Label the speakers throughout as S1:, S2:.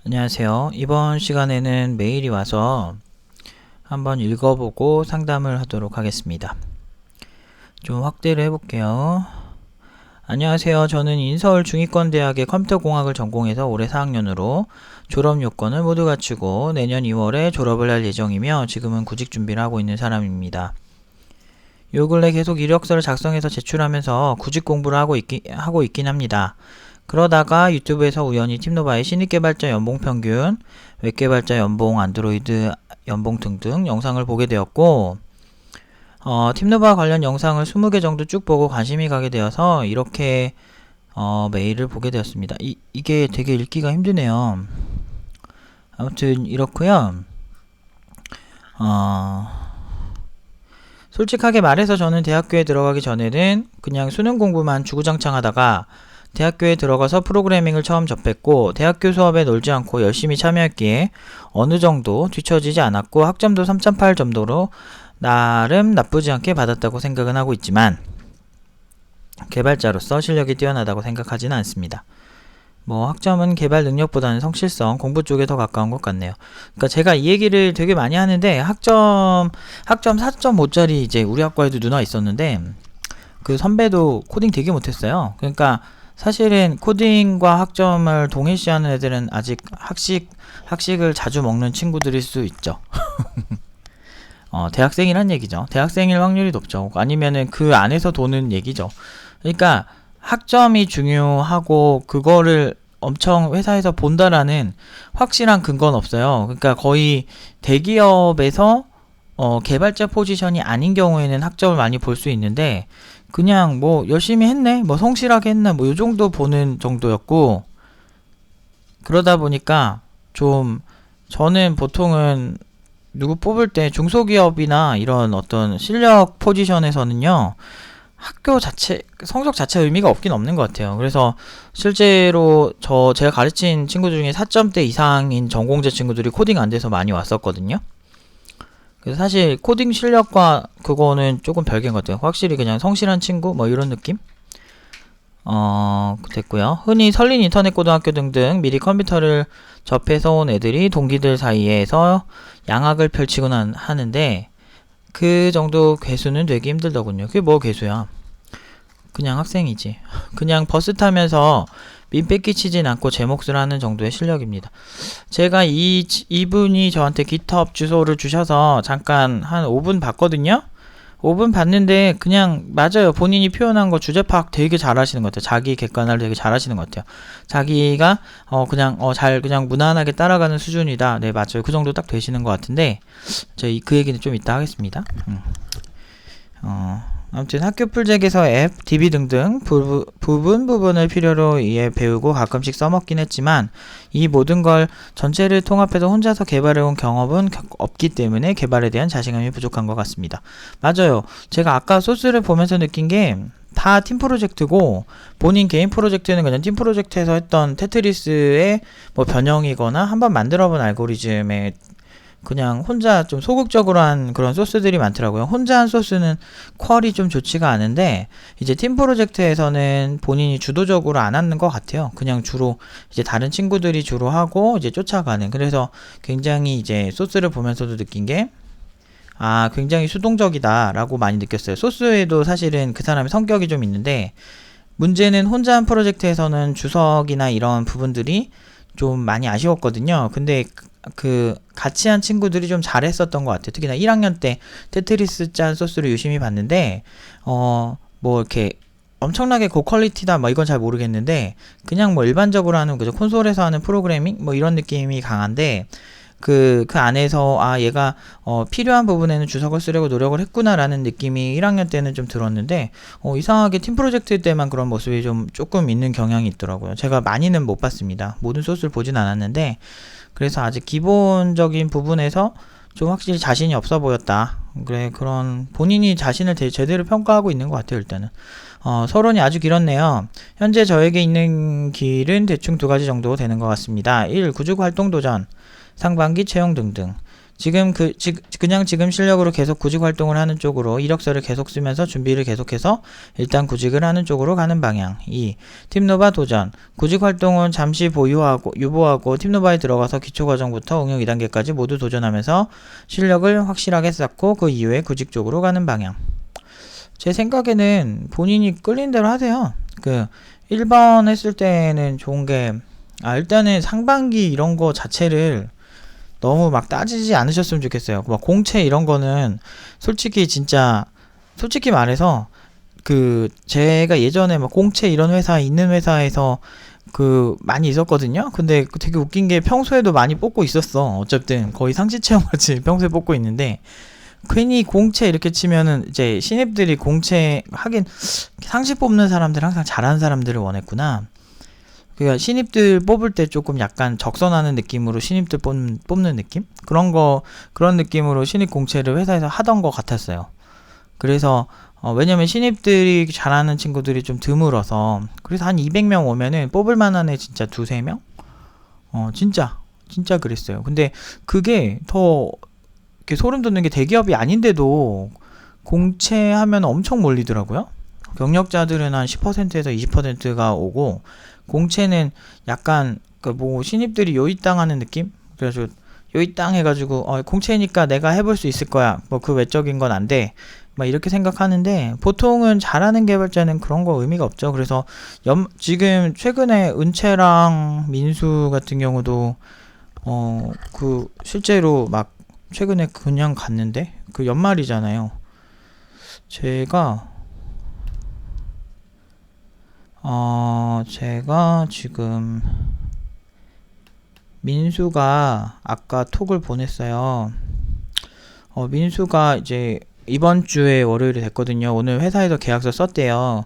S1: 안녕하세요. 이번 시간에는 메일이 와서 한번 읽어보고 상담을 하도록 하겠습니다. 좀 확대를 해볼게요. 안녕하세요. 저는 인서울 중위권대학의 컴퓨터공학을 전공해서 올해 4학년으로 졸업 요건을 모두 갖추고 내년 2월에 졸업을 할 예정이며 지금은 구직 준비를 하고 있는 사람입니다. 요 근래 계속 이력서를 작성해서 제출하면서 구직 공부를 하고 있긴 합니다. 그러다가 유튜브에서 우연히 팀노바의 신입개발자 연봉 평균, 웹개발자 연봉, 안드로이드 연봉 등등 영상을 보게 되었고 팀노바 관련 영상을 20개 정도 쭉 보고 관심이 가게 되어서 이렇게 메일을 보게 되었습니다. 이게 되게 읽기가 힘드네요. 아무튼 이렇고요. 솔직하게 말해서 저는 대학교에 들어가기 전에는 그냥 수능 공부만 주구장창 하다가 대학교에 들어가서 프로그래밍을 처음 접했고 대학교 수업에 놀지 않고 열심히 참여했기에 어느 정도 뒤처지지 않았고 학점도 3.8 정도로 나름 나쁘지 않게 받았다고 생각은 하고 있지만 개발자로서 실력이 뛰어나다고 생각하지는 않습니다. 학점은 개발 능력보다는 성실성, 공부 쪽에 더 가까운 것 같네요. 그러니까 제가 이 얘기를 되게 많이 하는데 학점 4.5짜리 이제 우리 학과에도 누나 있었는데 그 선배도 코딩 되게 못했어요. 그러니까 사실은 코딩과 학점을 동일시하는 애들은 아직 학식을 자주 먹는 친구들일 수 있죠. 대학생이란 얘기죠. 대학생일 확률이 높죠. 아니면은 그 안에서 도는 얘기죠. 그러니까 학점이 중요하고 그거를 엄청 회사에서 본다라는 확실한 근거는 없어요. 그러니까 거의 대기업에서 개발자 포지션이 아닌 경우에는 학점을 많이 볼 수 있는데 그냥 열심히 했네, 성실하게 했나, 요 정도 보는 정도였고, 그러다 보니까 저는 보통은 누구 뽑을 때 중소기업이나 이런 어떤 실력 포지션에서는요, 학교 자체, 성적 자체 의미가 없긴 없는 것 같아요. 그래서 실제로 제가 가르친 친구 중에 4점대 이상인 전공자 친구들이 코딩 안 돼서 많이 왔었거든요. 그래서 사실 코딩 실력과 그거는 조금 별개인 것 같아요. 확실히 그냥 성실한 친구 이런 느낌? 됐고요. 흔히 설린 인터넷 고등학교 등등 미리 컴퓨터를 접해서 온 애들이 동기들 사이에서 양학을 펼치곤 하는데 그 정도 괴수는 되기 힘들더군요. 그게 괴수야? 그냥 학생이지. 그냥 버스 타면서 민폐 끼치진 않고 제 몫을 하는 정도의 실력입니다. 제가 이분이 저한테 GitHub 주소를 주셔서 잠깐 한 5분 봤거든요. 5분 봤는데 그냥 맞아요. 본인이 표현한 거 주제 파악 되게 잘하시는 것 같아요. 자기 객관화를 되게 잘하시는 것 같아요. 자기가 그냥 무난하게 따라가는 수준이다. 네, 맞아요. 그 정도 딱 되시는 것 같은데 저희 그 얘기는 좀 이따 하겠습니다. 아무튼 학교 풀잭에서 앱, DB 등등 부분을 필요로 배우고 가끔씩 써먹긴 했지만 이 모든 걸 전체를 통합해서 혼자서 개발해온 경험은 없기 때문에 개발에 대한 자신감이 부족한 것 같습니다. 맞아요. 제가 아까 소스를 보면서 느낀 게 다 팀 프로젝트고 본인 개인 프로젝트는 그냥 팀 프로젝트에서 했던 테트리스의 변형이거나 한번 만들어본 알고리즘에 그냥 혼자 좀 소극적으로 한 그런 소스들이 많더라고요. 혼자 한 소스는 퀄이 좀 좋지가 않은데 이제 팀 프로젝트에서는 본인이 주도적으로 안 하는 것 같아요. 그냥 주로 이제 다른 친구들이 주로 하고 이제 쫓아가는. 그래서 굉장히 이제 소스를 보면서도 느낀 게 굉장히 수동적이다 라고 많이 느꼈어요. 소스에도 사실은 그 사람의 성격이 좀 있는데 문제는 혼자 한 프로젝트에서는 주석이나 이런 부분들이 좀 많이 아쉬웠거든요. 근데 같이 한 친구들이 좀 잘했었던 것 같아요. 특히나 1학년 때 테트리스 짠 소스를 유심히 봤는데 이렇게 엄청나게 고퀄리티다 이건 잘 모르겠는데 그냥 일반적으로 하는 그죠, 콘솔에서 하는 프로그래밍 이런 느낌이 강한데 그 안에서 얘가 필요한 부분에는 주석을 쓰려고 노력을 했구나라는 느낌이 1학년 때는 좀 들었는데 이상하게 팀 프로젝트 때만 그런 모습이 조금 있는 경향이 있더라고요. 제가 많이는 못 봤습니다. 모든 소스를 보진 않았는데 그래서 아직 기본적인 부분에서 좀 확실히 자신이 없어 보였다. 그런 본인이 자신을 제대로 평가하고 있는 것 같아요. 일단은 서론이 아주 길었네요. 현재 저에게 있는 길은 대충 2가지 정도 되는 것 같습니다. 1. 구직 활동 도전, 상반기 채용 등등. 그냥 지금 실력으로 계속 구직 활동을 하는 쪽으로 이력서를 계속 쓰면서 준비를 계속해서 일단 구직을 하는 쪽으로 가는 방향. 2. 팀노바 도전. 구직 활동은 잠시 유보하고 팀노바에 들어가서 기초과정부터 응용 2단계까지 모두 도전하면서 실력을 확실하게 쌓고 그 이후에 구직 쪽으로 가는 방향. 제 생각에는 본인이 끌린 대로 하세요. 1번 했을 때는 좋은 게, 일단은 상반기 이런 거 자체를 너무 막 따지지 않으셨으면 좋겠어요. 막 공채 이런 거는 솔직히 말해서 제가 예전에 막 공채 이런 있는 회사에서 많이 있었거든요. 근데 되게 웃긴 게 평소에도 많이 뽑고 있었어. 어쨌든 거의 상시 채용 같이 평소에 뽑고 있는데, 괜히 공채 이렇게 치면은 이제 신입들이 공채 하긴 상시 뽑는 사람들 항상 잘하는 사람들을 원했구나. 그러니까 신입들 뽑을 때 조금 약간 적선하는 느낌으로 신입들 뽑는 느낌? 그런 느낌으로 신입 공채를 회사에서 하던 것 같았어요. 그래서 왜냐면 신입들이 잘하는 친구들이 좀 드물어서, 그래서 한 200명 오면은 뽑을 만한 애 진짜 2~3명? 진짜 그랬어요. 근데 그게 더 이렇게 소름 돋는 게, 대기업이 아닌데도 공채하면 엄청 몰리더라고요. 경력자들은 한 10%에서 20%가 오고, 공채는 약간 신입들이 요입당 하는 느낌? 그래서 요입당 해가지고 공채니까 내가 해볼 수 있을 거야, 그 외적인 건 안 돼, 막 이렇게 생각하는데, 보통은 잘하는 개발자는 그런 거 의미가 없죠. 그래서 지금 최근에 은채랑 민수 같은 경우도 실제로 막 최근에 그냥 갔는데, 연말이잖아요. 제가 지금 민수가 아까 톡을 보냈어요. 민수가 이제 이번 주에 월요일이 됐거든요. 오늘 회사에서 계약서 썼대요.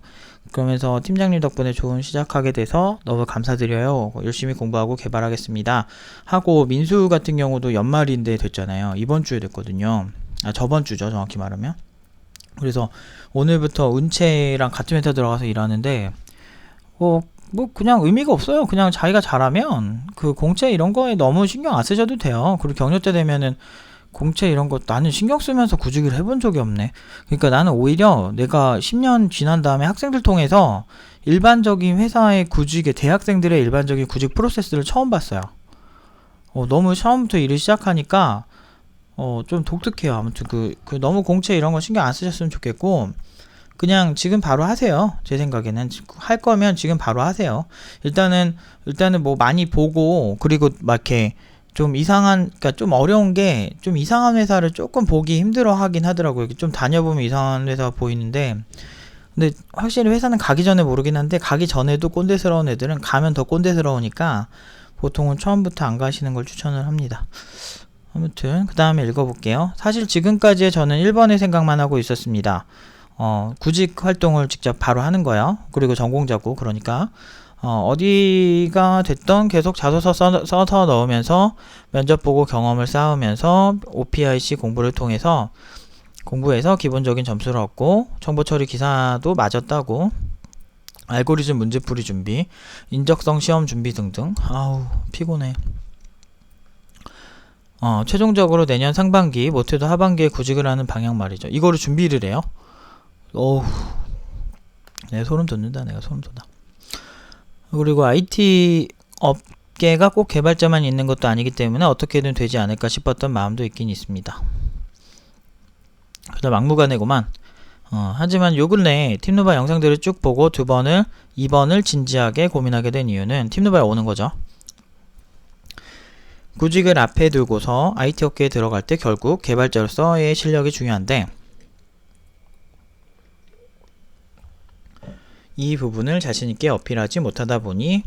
S1: 그러면서 팀장님 덕분에 좋은 시작하게 돼서 너무 감사드려요. 열심히 공부하고 개발하겠습니다. 하고, 민수 같은 경우도 연말인데 됐잖아요. 이번 주에 됐거든요. 저번 주죠, 정확히 말하면. 그래서 오늘부터 은채랑 같은 회사 들어가서 일하는데, 그냥 의미가 없어요. 그냥 자기가 잘하면 공채 이런 거에 너무 신경 안 쓰셔도 돼요. 그리고 경력자 되면은 공채 이런 거 나는 신경 쓰면서 구직을 해본 적이 없네. 그러니까 나는 오히려 내가 10년 지난 다음에 학생들 통해서 일반적인 회사의 대학생들의 일반적인 구직 프로세스를 처음 봤어요. 너무 처음부터 일을 시작하니까 좀 독특해요. 아무튼 너무 공채 이런 거 신경 안 쓰셨으면 좋겠고, 그냥 지금 바로 하세요. 제 생각에는 할 거면 지금 바로 하세요. 일단은 뭐 많이 보고, 그리고 막 이렇게 그러니까 좀 어려운 게, 좀 이상한 회사를 조금 보기 힘들어 하긴 하더라고요. 좀 다녀보면 이상한 회사 보이는데, 근데 확실히 회사는 가기 전에 모르긴 한데, 가기 전에도 꼰대스러운 애들은 가면 더 꼰대스러우니까 보통은 처음부터 안 가시는 걸 추천을 합니다. 아무튼 그 다음에 읽어볼게요. 사실 지금까지 저는 1번의 생각만 하고 있었습니다. 구직 활동을 직접 바로 하는 거예요. 그리고 전공자고, 그러니까 어디가 됐던 계속 자소서 써서 넣으면서 면접 보고 경험을 쌓으면서 OPIC 공부해서 기본적인 점수를 얻고, 정보 처리 기사도 맞았다고, 알고리즘 문제풀이 준비, 인적성 시험 준비 등등. 아우 피곤해. 최종적으로 내년 상반기, 못해도 하반기에 구직을 하는 방향 말이죠. 이거를 준비를 해요? 내가 소름 돋는다. 그리고 IT 업계가 꼭 개발자만 있는 것도 아니기 때문에 어떻게든 되지 않을까 싶었던 마음도 있긴 있습니다. 그래도 막무가내구만. 하지만 요 근래 팀노바 영상들을 쭉 보고 2번을 진지하게 고민하게 된 이유는 팀노바에 오는 거죠. 구직을 앞에 두고서 IT 업계에 들어갈 때 결국 개발자로서의 실력이 중요한데, 이 부분을 자신있게 어필하지 못하다 보니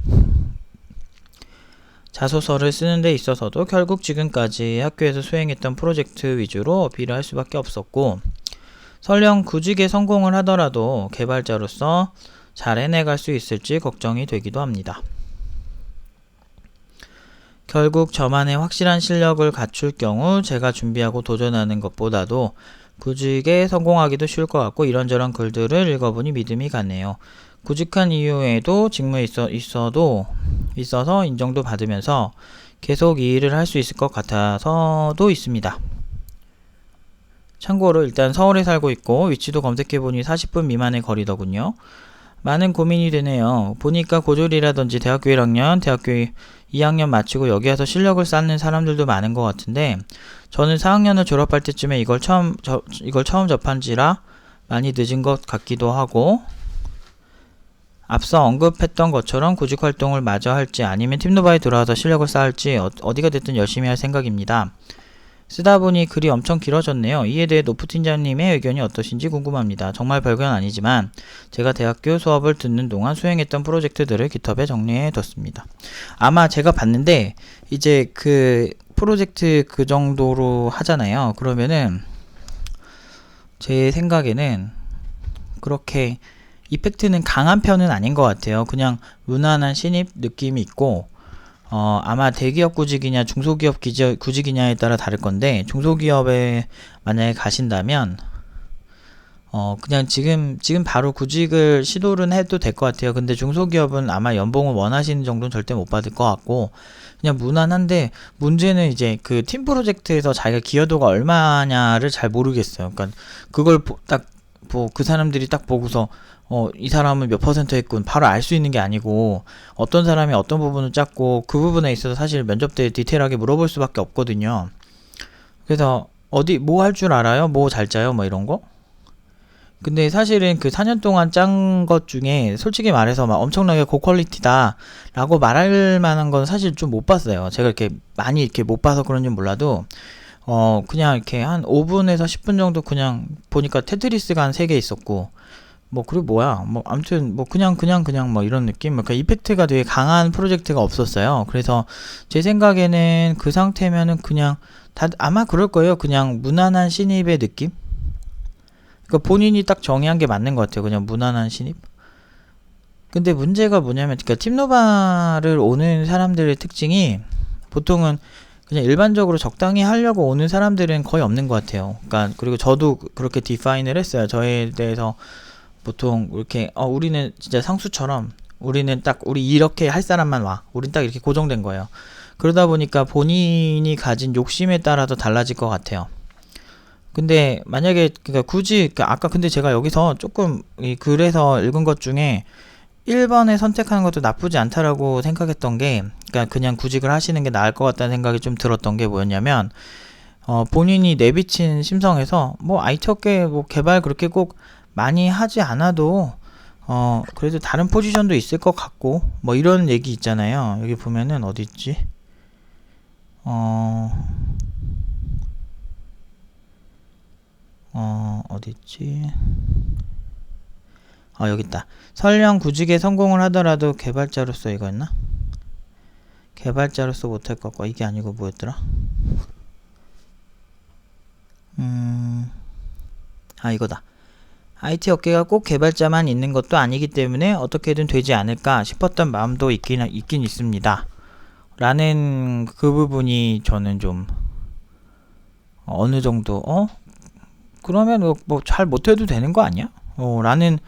S1: 자소서를 쓰는 데 있어서도 결국 지금까지 학교에서 수행했던 프로젝트 위주로 어필을 할 수밖에 없었고, 설령 구직에 성공을 하더라도 개발자로서 잘 해내갈 수 있을지 걱정이 되기도 합니다. 결국 저만의 확실한 실력을 갖출 경우 제가 준비하고 도전하는 것보다도 구직에 성공하기도 쉬울 것 같고, 이런저런 글들을 읽어보니 믿음이 가네요. 구직한 이후에도 직무에 있어서 인정도 받으면서 계속 이 일을 할 수 있을 것 같아서도 있습니다. 참고로 일단 서울에 살고 있고 위치도 검색해보니 40분 미만의 거리더군요. 많은 고민이 되네요. 보니까 고졸이라든지 대학교 1학년, 대학교 2학년 마치고 여기 와서 실력을 쌓는 사람들도 많은 것 같은데 저는 4학년을 졸업할 때쯤에 이걸 처음 접한지라 많이 늦은 것 같기도 하고 앞서 언급했던 것처럼 구직활동을 마저 할지 아니면 팀노바에 들어와서 실력을 쌓을지 어디가 됐든 열심히 할 생각입니다. 쓰다 보니 글이 엄청 길어졌네요. 이에 대해 노프 팀장님의 의견이 어떠신지 궁금합니다. 정말 별건 아니지만 제가 대학교 수업을 듣는 동안 수행했던 프로젝트들을 깃허브에 정리해 뒀습니다. 아마 제가 봤는데 이제 그 프로젝트 그 정도로 하잖아요. 그러면은 제 생각에는 그렇게 이펙트는 강한 편은 아닌 것 같아요. 그냥 무난한 신입 느낌이 있고 아마 대기업 구직이냐 중소기업 구직이냐에 따라 다를 건데 중소기업에 만약에 가신다면 그냥 지금 바로 구직을 시도를 해도 될 것 같아요. 근데 중소기업은 아마 연봉을 원하시는 정도는 절대 못 받을 것 같고 그냥 무난한데 문제는 이제 그 팀 프로젝트에서 자기가 기여도가 얼마냐를 잘 모르겠어요. 그러니까 그걸 딱 그 사람들이 딱 보고서 이 사람은 몇 퍼센트 했군 바로 알 수 있는 게 아니고 어떤 사람이 어떤 부분을 짰고 그 부분에 있어서 사실 면접 때 디테일하게 물어볼 수밖에 없거든요. 그래서 뭐 할 줄 알아요? 뭐 잘 짜요? 뭐 이런 거? 근데 사실은 그 4년 동안 짠 것 중에 솔직히 말해서 막 엄청나게 고퀄리티다 라고 말할 만한 건 사실 좀 못 봤어요. 제가 이렇게 많이 이렇게 못 봐서 그런지 몰라도 그냥 이렇게 한 5분에서 10분 정도 그냥 보니까 테트리스가 한 3개 있었고 그리고 뭐야 아무튼 그냥 뭐 이런 느낌 그러니까 이펙트가 되게 강한 프로젝트가 없었어요. 그래서 제 생각에는 그 상태면은 그냥 아마 그럴 거예요. 그냥 무난한 신입의 느낌. 그러니까 본인이 딱 정의한 게 맞는 것 같아요. 그냥 무난한 신입. 근데 문제가 뭐냐면 그러니까 팀노바를 오는 사람들의 특징이 보통은 그냥 일반적으로 적당히 하려고 오는 사람들은 거의 없는 것 같아요. 그러니까 그리고 저도 그렇게 디파인을 했어요. 저에 대해서 보통 이렇게 우리는 진짜 상수처럼 우리는 딱 우리 이렇게 할 사람만 와. 우린 딱 이렇게 고정된 거예요. 그러다 보니까 본인이 가진 욕심에 따라서 달라질 것 같아요. 근데 만약에 그러니까 굳이 아까 근데 제가 여기서 조금 그래서 읽은 것 중에 1번에 선택하는 것도 나쁘지 않다라고 생각했던 게 그러니까 그냥 구직을 하시는 게 나을 것 같다는 생각이 좀 들었던 게 뭐였냐면 본인이 내비친 심성에서 IT 업계 개발 그렇게 꼭 많이 하지 않아도 그래도 다른 포지션도 있을 것 같고 이런 얘기 있잖아요. 여기 보면은 어디 있지? 어디 있지? 여기 있다. 설령 구직에 성공을 하더라도 개발자로서 이거였나? 개발자로서 못할 것 같고 이게 아니고 뭐였더라? 이거다. IT 업계가 꼭 개발자만 있는 것도 아니기 때문에 어떻게든 되지 않을까 싶었던 마음도 있긴 있습니다. 라는 그 부분이 저는 좀 어느 정도 그러면 잘 못해도 되는 거 아니야? 라는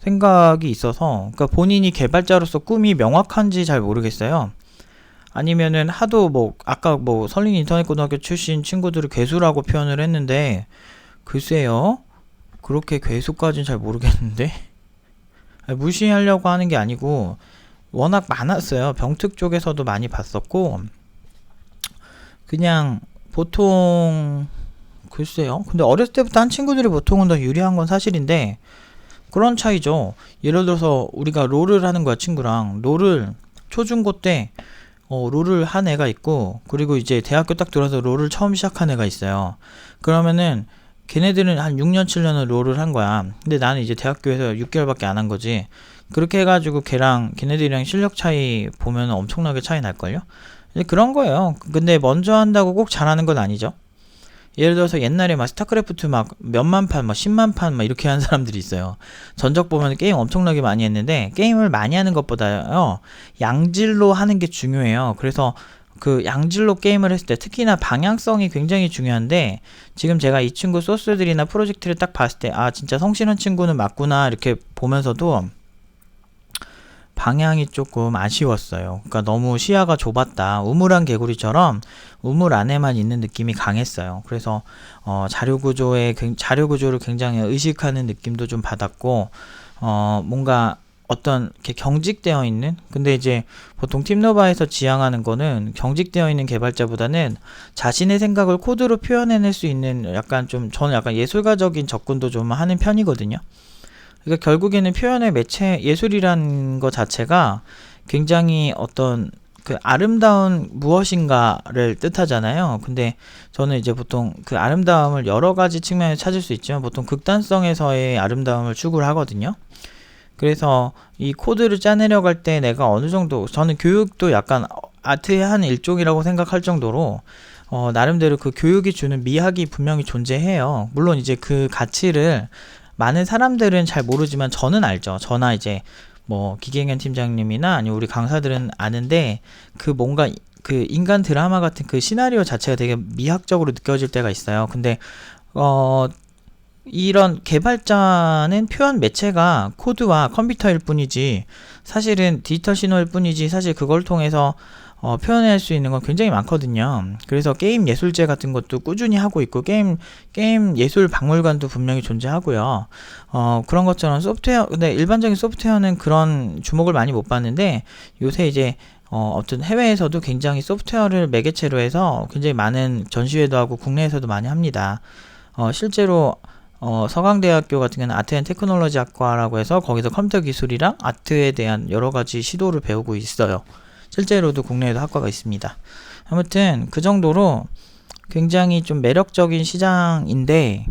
S1: 생각이 있어서 그러니까 본인이 개발자로서 꿈이 명확한지 잘 모르겠어요. 아니면은 하도 아까 설린 인터넷고등학교 출신 친구들을 괴수라고 표현을 했는데 글쎄요. 그렇게 괴수까지는 잘 모르겠는데 무시하려고 하는 게 아니고 워낙 많았어요. 병특 쪽에서도 많이 봤었고 그냥 보통 글쎄요. 근데 어렸을 때부터 한 친구들이 보통은 더 유리한 건 사실인데 그런 차이죠. 예를 들어서 우리가 롤을 하는 거야 친구랑 롤을 초중고 때 롤을 한 애가 있고 그리고 이제 대학교 딱 들어서 롤을 처음 시작한 애가 있어요. 그러면은 걔네들은 한 6년 7년을 롤을 한 거야. 근데 나는 이제 대학교에서 6개월밖에 안 한 거지. 그렇게 해가지고 걔네들이랑 실력 차이 보면 엄청나게 차이 날걸요? 그런 거예요. 근데 먼저 한다고 꼭 잘하는 건 아니죠. 예를 들어서 옛날에 스타크래프트 몇만 판, 10만 판 이렇게 한 사람들이 있어요. 전적 보면 게임 엄청나게 많이 했는데 게임을 많이 하는 것보다요 양질로 하는 게 중요해요. 그래서 그 양질로 게임을 했을 때 특히나 방향성이 굉장히 중요한데 지금 제가 이 친구 소스들이나 프로젝트를 딱 봤을 때 진짜 성실한 친구는 맞구나 이렇게 보면서도 방향이 조금 아쉬웠어요. 그러니까 너무 시야가 좁았다. 우물안 개구리처럼 우물 안에만 있는 느낌이 강했어요. 그래서 자료 구조를 굉장히 의식하는 느낌도 좀 받았고, 뭔가 어떤 이렇게 경직되어 있는, 근데 이제 보통 팀노바에서 지향하는 거는 경직되어 있는 개발자보다는 자신의 생각을 코드로 표현해낼 수 있는, 약간 좀 저는 약간 예술가적인 접근도 좀 하는 편이거든요. 그러니까 결국에는 표현의 매체, 예술이란 것 자체가 굉장히 어떤 그 아름다운 무엇인가를 뜻하잖아요. 근데 저는 이제 보통 그 아름다움을 여러 가지 측면에서 찾을 수 있지만 보통 극단성에서의 아름다움을 추구를 하거든요. 그래서 이 코드를 짜내려갈 때 내가 어느 정도, 저는 교육도 약간 아트의 한 일종이라고 생각할 정도로 나름대로 그 교육이 주는 미학이 분명히 존재해요. 물론 이제 그 가치를 많은 사람들은 잘 모르지만 저는 알죠. 저나 이제 뭐 기계행현 팀장님이나 아니면 우리 강사들은 아는데, 그 뭔가 그 인간 드라마 같은 그 시나리오 자체가 되게 미학적으로 느껴질 때가 있어요. 근데 이런 개발자는 표현 매체가 코드와 컴퓨터일 뿐이지, 사실은 디지털 신호일 뿐이지, 사실 그걸 통해서 표현할 수 있는 건 굉장히 많거든요. 그래서 게임 예술제 같은 것도 꾸준히 하고 있고, 게임 예술 박물관도 분명히 존재하고요. 그런 것처럼 소프트웨어, 근데 일반적인 소프트웨어는 그런 주목을 많이 못 받는데, 요새 이제 어떤 해외에서도 굉장히 소프트웨어를 매개체로 해서 굉장히 많은 전시회도 하고 국내에서도 많이 합니다. 실제로 서강대학교 같은 경우는 아트 앤 테크놀로지 학과라고 해서 거기서 컴퓨터 기술이랑 아트에 대한 여러 가지 시도를 배우고 있어요. 실제로도 국내에도 학과가 있습니다. 아무튼 그 정도로 굉장히 좀 매력적인 시장인데,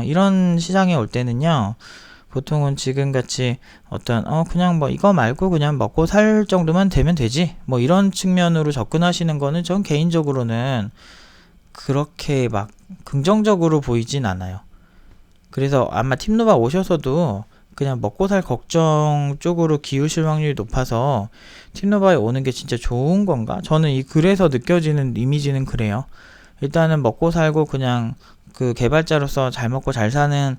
S1: 이런 시장에 올 때는요, 보통은 지금같이 어떤 그냥 뭐 이거 말고 그냥 먹고 살 정도만 되면 되지, 뭐 이런 측면으로 접근하시는 거는 전 개인적으로는 그렇게 막 긍정적으로 보이진 않아요. 그래서 아마 팀노바 오셔서도 그냥 먹고 살 걱정 쪽으로 기우실 확률이 높아서 팀노바에 오는 게 진짜 좋은 건가? 저는 이 글에서 느껴지는 이미지는 그래요. 일단은 먹고 살고 그냥 그 개발자로서 잘 먹고 잘 사는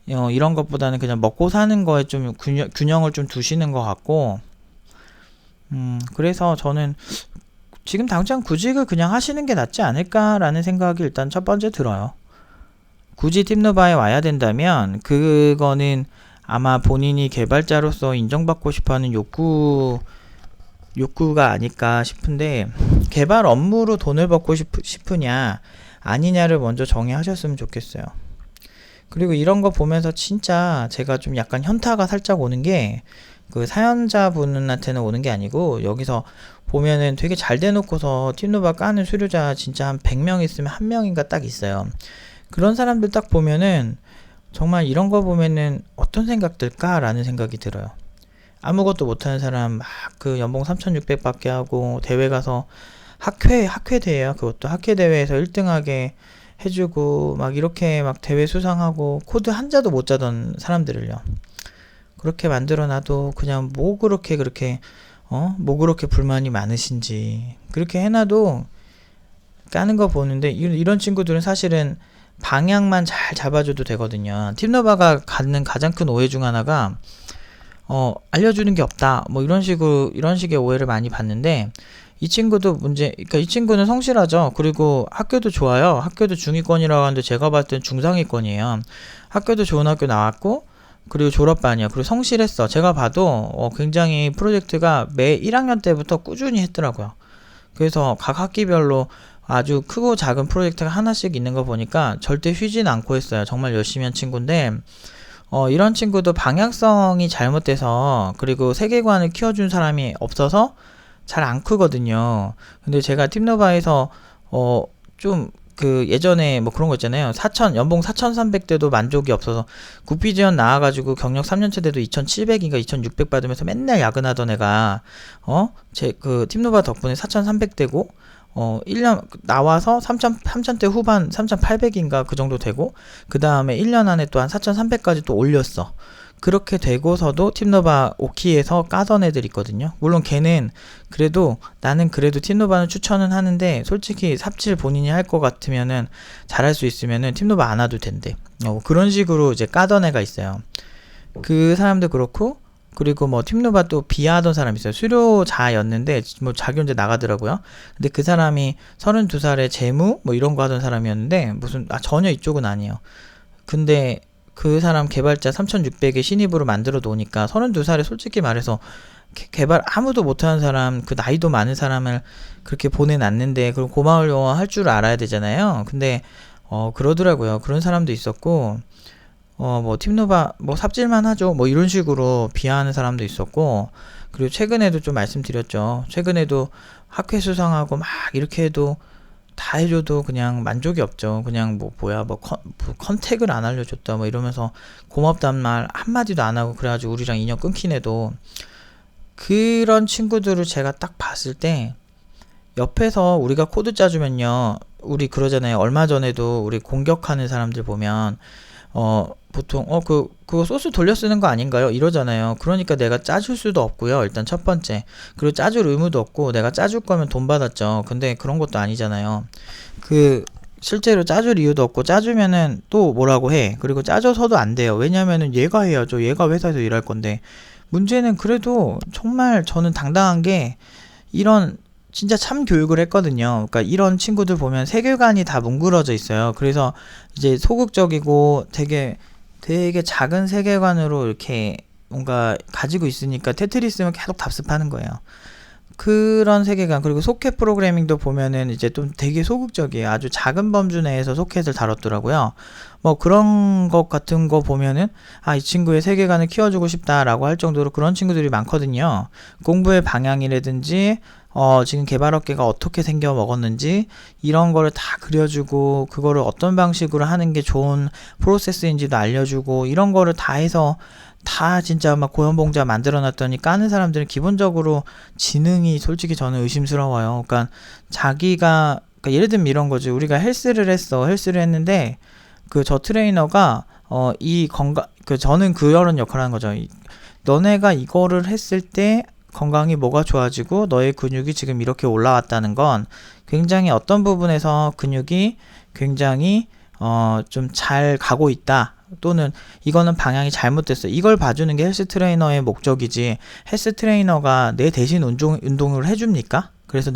S1: 이런 것보다는 그냥 먹고 사는 거에 좀 균형을 좀 두시는 것 같고, 그래서 저는 지금 당장 구직을 그냥 하시는 게 낫지 않을까라는 생각이 일단 첫 번째 들어요. 굳이 팀노바에 와야 된다면 그거는 아마 본인이 개발자로서 인정받고 싶어하는 욕구가 아닐까 싶은데, 개발 업무로 돈을 벌고 싶으냐 아니냐를 먼저 정의하셨으면 좋겠어요. 그리고 이런 거 보면서 진짜 제가 좀 약간 현타가 살짝 오는 게, 그 사연자분한테는 오는 게 아니고 여기서 보면은 되게 잘 대놓고서 팀노바 까는 수료자 진짜 한 100명 있으면 1명인가 딱 있어요. 그런 사람들 딱 보면은 정말 이런 거 보면은 어떤 생각 들까라는 생각이 들어요. 아무것도 못하는 사람 막 그 연봉 3,600밖에 하고 대회 가서 학회 대회야. 그것도 학회 대회에서 1등하게 해주고 막 이렇게 막 대회 수상하고 코드 한자도 못 짜던 사람들을요, 그렇게 만들어놔도 그냥 뭐 그렇게 불만이 많으신지 그렇게 해놔도 까는 거 보는데, 이런 친구들은 사실은 방향만 잘 잡아줘도 되거든요. 팀노바가 갖는 가장 큰 오해 중 하나가 알려주는 게 없다, 뭐 이런 식의 오해를 많이 받는데, 이 친구도 그러니까 이 친구는 성실하죠. 그리고 학교도 좋아요. 학교도 중위권이라고 하는데 제가 봤을 땐 중상위권이에요. 학교도 좋은 학교 나왔고, 그리고 졸업반이야. 그리고 성실했어. 제가 봐도 굉장히 프로젝트가 매 1학년 때부터 꾸준히 했더라고요. 그래서 각 학기별로 아주 크고 작은 프로젝트가 하나씩 있는 거 보니까 절대 쉬진 않고 했어요. 정말 열심히 한 친구인데, 이런 친구도 방향성이 잘못돼서, 그리고 세계관을 키워준 사람이 없어서 잘 안 크거든요. 근데 제가 팀노바에서 좀 그 예전에 뭐 그런 거 있잖아요. 연봉 4,300대도 만족이 없어서 구피지원 나와가지고 경력 3년차 돼도 2,700인가 2,600 받으면서 맨날 야근하던 애가 제 그 팀노바 덕분에 4,300대고 1년 나와서 3,000대 후반 3,800인가 그 정도 되고, 그 다음에 1년 안에 또 한 4,300까지 또 올렸어. 그렇게 되고서도 팀노바 오키에서 까던 애들 있거든요. 물론 걔는 나는 그래도 팀노바는 추천은 하는데, 솔직히 삽질 본인이 할 것 같으면은 잘할 수 있으면은 팀노바 안 와도 된대. 그런 식으로 이제 까던 애가 있어요. 그 사람도 그렇고, 그리고 뭐 팀노바 또 비하하던 사람 있어요. 수료자였는데 뭐 자기 혼자 나가더라고요. 근데 그 사람이 32살에 재무 뭐 이런 거 하던 사람이었는데 무슨 전혀 이쪽은 아니에요. 근데 그 사람 개발자 3600에 신입으로 만들어 놓으니까 32살에 솔직히 말해서 개발 아무도 못하는 사람, 그 나이도 많은 사람을 그렇게 보내놨는데 그럼 고마울 영어 할 줄 알아야 되잖아요. 근데 그러더라고요. 그런 사람도 있었고 뭐 팀노바 뭐 삽질만 하죠. 뭐 이런 식으로 비하하는 사람도 있었고, 그리고 최근에도 좀 말씀드렸죠. 최근에도 학회 수상하고 막 이렇게 해도 다 해줘도 그냥 만족이 없죠. 그냥 뭐 컨택을 안 알려줬다 뭐 이러면서 고맙단 말 한마디도 안 하고 그래가지고 우리랑 인연 끊긴 애도, 그런 친구들을 제가 딱 봤을 때 옆에서 우리가 코드 짜주면요, 우리 그러잖아요. 얼마 전에도 우리 공격하는 사람들 보면 보통 그거 소스 돌려 쓰는 거 아닌가요? 이러잖아요. 그러니까 내가 짜줄 수도 없고요. 일단 첫 번째. 그리고 짜줄 의무도 없고, 내가 짜줄 거면 돈 받았죠. 근데 그런 것도 아니잖아요. 실제로 짜줄 이유도 없고, 짜주면은 또 뭐라고 해. 그리고 짜줘서도 안 돼요. 왜냐면은 얘가 해야죠. 얘가 회사에서 일할 건데. 문제는 그래도 정말 저는 당당한 게, 이런 진짜 참 교육을 했거든요. 그러니까 이런 친구들 보면 세계관이 다 뭉그러져 있어요. 그래서 이제 소극적이고 되게 작은 세계관으로 이렇게 뭔가 가지고 있으니까 테트리스면 계속 답습하는 거예요. 그런 세계관. 그리고 소켓 프로그래밍도 보면은 이제 좀 되게 소극적이에요. 아주 작은 범주 내에서 소켓을 다뤘더라고요. 뭐 그런 것 같은 거 보면은 이 친구의 세계관을 키워주고 싶다라고 할 정도로 그런 친구들이 많거든요. 공부의 방향이라든지 지금 개발업계가 어떻게 생겨 먹었는지 이런 거를 다 그려주고, 그거를 어떤 방식으로 하는 게 좋은 프로세스인지도 알려주고, 이런 거를 다 해서 다 진짜 막 고연봉자 만들어 놨더니 까는 사람들은 기본적으로 지능이 솔직히 저는 의심스러워요. 그러니까 그러니까 예를 들면 이런 거죠. 우리가 헬스를 했는데 저 트레이너가 저는 그런 역할을 하는 거죠. 너네가 이거를 했을 때 건강이 뭐가 좋아지고 너의 근육이 지금 이렇게 올라왔다는 건 굉장히 어떤 부분에서 근육이 굉장히 좀 잘 가고 있다, 또는 이거는 방향이 잘못됐어, 이걸 봐주는 게 헬스 트레이너의 목적이지, 헬스 트레이너가 내 대신 운동을 해줍니까? 그래서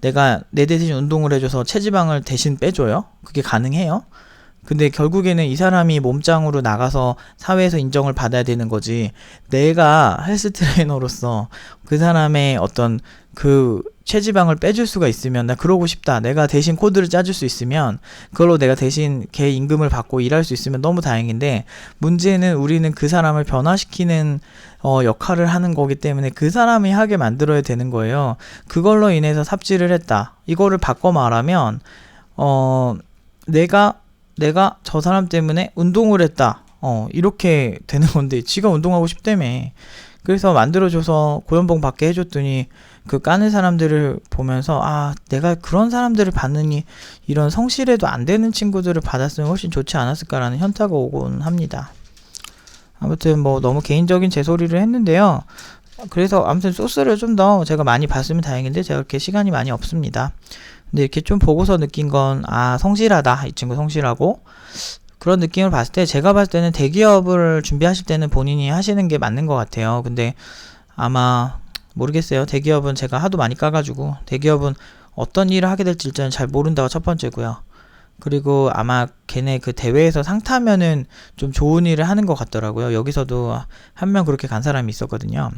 S1: 내가 내 대신 운동을 해줘서 체지방을 대신 빼줘요? 그게 가능해요? 근데 결국에는 이 사람이 몸짱으로 나가서 사회에서 인정을 받아야 되는 거지, 내가 헬스 트레이너로서 그 사람의 어떤 체지방을 빼줄 수가 있으면 나 그러고 싶다, 내가 대신 코드를 짜줄 수 있으면 그걸로 내가 대신 걔 임금을 받고 일할 수 있으면 너무 다행인데, 문제는 우리는 그 사람을 변화시키는 역할을 하는 거기 때문에 그 사람이 하게 만들어야 되는 거예요. 그걸로 인해서 삽질을 했다, 이거를 바꿔 말하면 내가 저 사람 때문에 운동을 했다, 이렇게 되는 건데, 지가 운동하고 싶다며. 그래서 만들어줘서 고연봉 받게 해줬더니 그 까는 사람들을 보면서 내가 그런 사람들을 받느니 이런 성실해도 안 되는 친구들을 받았으면 훨씬 좋지 않았을까라는 현타가 오곤 합니다. 아무튼 뭐 너무 개인적인 제 소리를 했는데요. 그래서 아무튼 소스를 좀 더 제가 많이 봤으면 다행인데 제가 그렇게 시간이 많이 없습니다. 근데 이렇게 좀 보고서 느낀 건 성실하다, 이 친구 성실하고, 그런 느낌을 봤을 때, 제가 봤을 때는 대기업을 준비하실 때는 본인이 하시는 게 맞는 것 같아요. 근데 아마 모르겠어요. 대기업은 제가 하도 많이 까가지고, 대기업은 어떤 일을 하게 될지 일단 잘 모른다가 첫 번째고요. 그리고 아마 걔네 그 대회에서 상 타면은 좀 좋은 일을 하는 것 같더라고요. 여기서도 한 명 그렇게 간 사람이 있었거든요.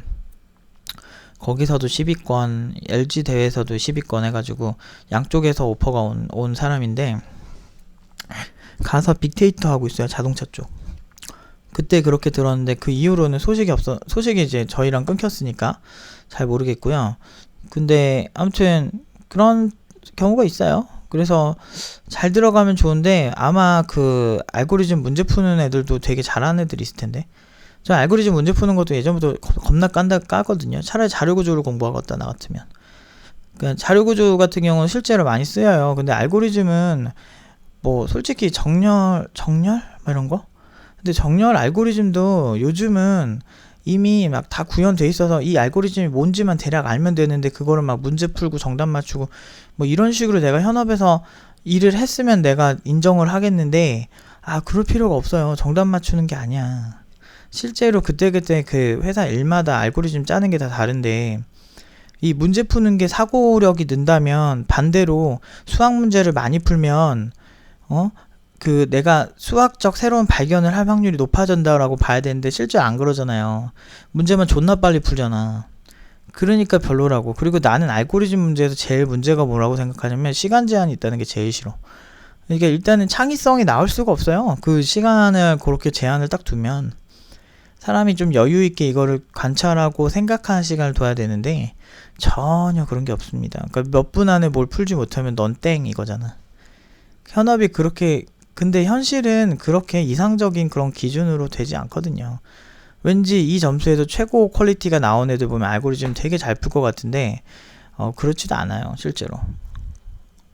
S1: 거기서도 10위권, LG 대회에서도 10위권 해가지고 양쪽에서 오퍼가 온 사람인데, 가서 빅데이터 하고 있어요. 자동차 쪽. 그때 그렇게 들었는데 그 이후로는 소식이 이제 저희랑 끊겼으니까 잘 모르겠고요. 근데 아무튼 그런 경우가 있어요. 그래서 잘 들어가면 좋은데, 아마 그 알고리즘 문제 푸는 애들도 되게 잘하는 애들이 있을 텐데, 저 알고리즘 문제 푸는 것도 예전부터 겁나 까거든요. 차라리 자료구조를 공부하겠다, 나 같으면. 그러니까 자료구조 같은 경우는 실제로 많이 쓰여요. 근데 알고리즘은 뭐 솔직히 정렬 뭐 이런 거? 근데 정렬 알고리즘도 요즘은 이미 막 다 구현돼 있어서 이 알고리즘이 뭔지만 대략 알면 되는데, 그거를 막 문제 풀고 정답 맞추고 뭐 이런 식으로 내가 현업에서 일을 했으면 내가 인정을 하겠는데, 그럴 필요가 없어요. 정답 맞추는 게 아니야. 실제로 그때그때 그 회사 일마다 알고리즘 짜는 게 다 다른데 이 문제 푸는 게 사고력이 는다면 반대로 수학 문제를 많이 풀면 그 내가 수학적 새로운 발견을 할 확률이 높아진다라고 봐야 되는데 실제 안 그러잖아요. 문제만 존나 빨리 풀잖아. 그러니까 별로라고. 그리고 나는 알고리즘 문제에서 제일 문제가 뭐라고 생각하냐면 시간 제한이 있다는 게 제일 싫어. 그러니까 일단은 창의성이 나올 수가 없어요. 그 시간을 그렇게 제한을 딱 두면 사람이 좀 여유 있게 이거를 관찰하고 생각하는 시간을 둬야 되는데 전혀 그런 게 없습니다. 그러니까 몇 분 안에 뭘 풀지 못하면 넌 땡 이거잖아. 현업이 그렇게 근데 현실은 그렇게 이상적인 그런 기준으로 되지 않거든요. 왠지 이 점수에서 최고 퀄리티가 나온 애들 보면 알고리즘 되게 잘 풀 것 같은데 그렇지도 않아요 실제로.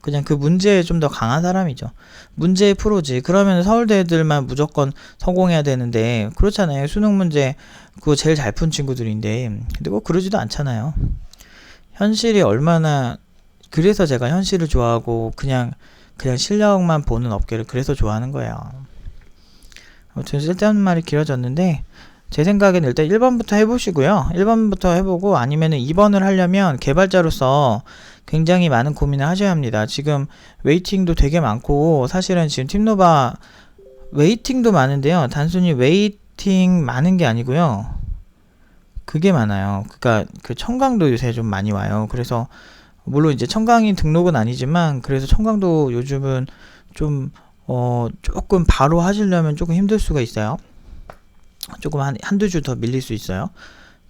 S1: 그냥 그 문제에 좀 더 강한 사람이죠. 문제의 프로지. 그러면 서울대 애들만 무조건 성공해야 되는데 그렇잖아요. 수능 문제 그거 제일 잘 푼 친구들인데 근데 꼭 그러지도 않잖아요. 현실이 얼마나 그래서 제가 현실을 좋아하고 그냥 실력만 보는 업계를 그래서 좋아하는 거예요. 아무튼 쓸데없는 말이 길어졌는데 제 생각에는 일단 1번부터 해보시고요. 1번부터 해보고 아니면은 2번을 하려면 개발자로서 굉장히 많은 고민을 하셔야 합니다. 지금 웨이팅도 되게 많고 사실은 지금 팀노바 웨이팅도 많은데요. 단순히 웨이팅 많은 게 아니고요. 그게 많아요. 그러니까 그 청강도 요새 좀 많이 와요. 그래서 물론 이제 청강이 등록은 아니지만 그래서 청강도 요즘은 좀 조금 바로 하시려면 조금 힘들 수가 있어요. 조금 한두 주 더 밀릴 수 있어요.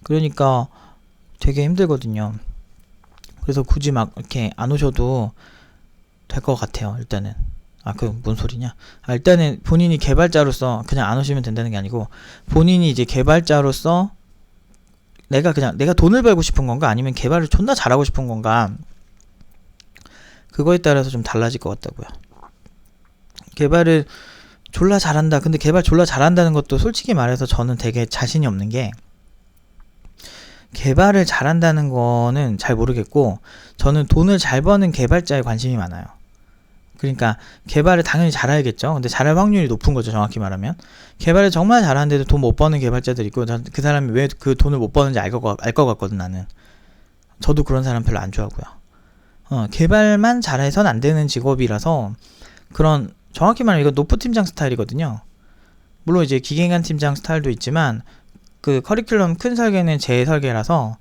S1: 그러니까 되게 힘들거든요. 그래서 굳이 막 이렇게 안 오셔도 될 것 같아요. 일단은 그 뭔 소리냐? 일단은 본인이 개발자로서 그냥 안 오시면 된다는 게 아니고 본인이 이제 개발자로서 내가 돈을 벌고 싶은 건가 아니면 개발을 존나 잘하고 싶은 건가 그거에 따라서 좀 달라질 것 같다고요. 개발을 졸라 잘한다. 근데 개발 졸라 잘한다는 것도 솔직히 말해서 저는 되게 자신이 없는 게 개발을 잘한다는 거는 잘 모르겠고 저는 돈을 잘 버는 개발자에 관심이 많아요. 그러니까 개발을 당연히 잘해야겠죠. 근데 잘할 확률이 높은 거죠. 정확히 말하면 개발을 정말 잘하는데도 돈 못 버는 개발자들이 있고 그 사람이 왜 그 돈을 못 버는지 알 것 같거든 나는. 저도 그런 사람 별로 안 좋아하고요. 개발만 잘해선 안 되는 직업이라서 그런 정확히 말하면 이거 노프 팀장 스타일이거든요. 물론 이제 기계인간 팀장 스타일도 있지만 그 커리큘럼 큰 설계는 제 설계라서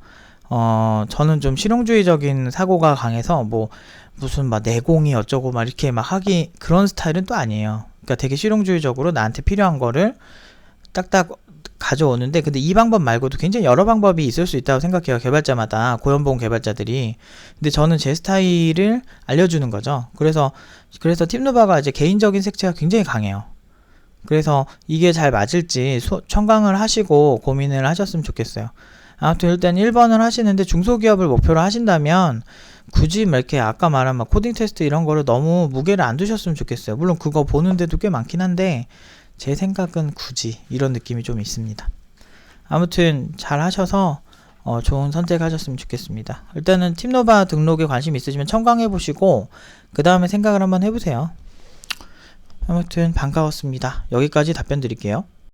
S1: 저는 좀 실용주의적인 사고가 강해서 뭐 무슨 막 내공이 어쩌고 막 이렇게 막 하기 그런 스타일은 또 아니에요. 그러니까 되게 실용주의적으로 나한테 필요한 거를 딱딱 가져오는데 근데 이 방법 말고도 굉장히 여러 방법이 있을 수 있다고 생각해요. 개발자마다 고연봉 개발자들이. 근데 저는 제 스타일을 알려주는 거죠. 그래서 팀노바가 이제 개인적인 색채가 굉장히 강해요. 그래서 이게 잘 맞을지 청강을 하시고 고민을 하셨으면 좋겠어요. 아무튼 일단 1번을 하시는데 중소기업을 목표로 하신다면 굳이 막 이렇게 아까 말한 막 코딩 테스트 이런 거를 너무 무게를 안 두셨으면 좋겠어요. 물론 그거 보는데도 꽤 많긴 한데 제 생각은 굳이 이런 느낌이 좀 있습니다. 아무튼 잘 하셔서 좋은 선택하셨으면 좋겠습니다. 일단은 팀노바 등록에 관심 있으시면 청강해 보시고 그 다음에 생각을 한번 해보세요. 아무튼 반가웠습니다. 여기까지 답변 드릴게요.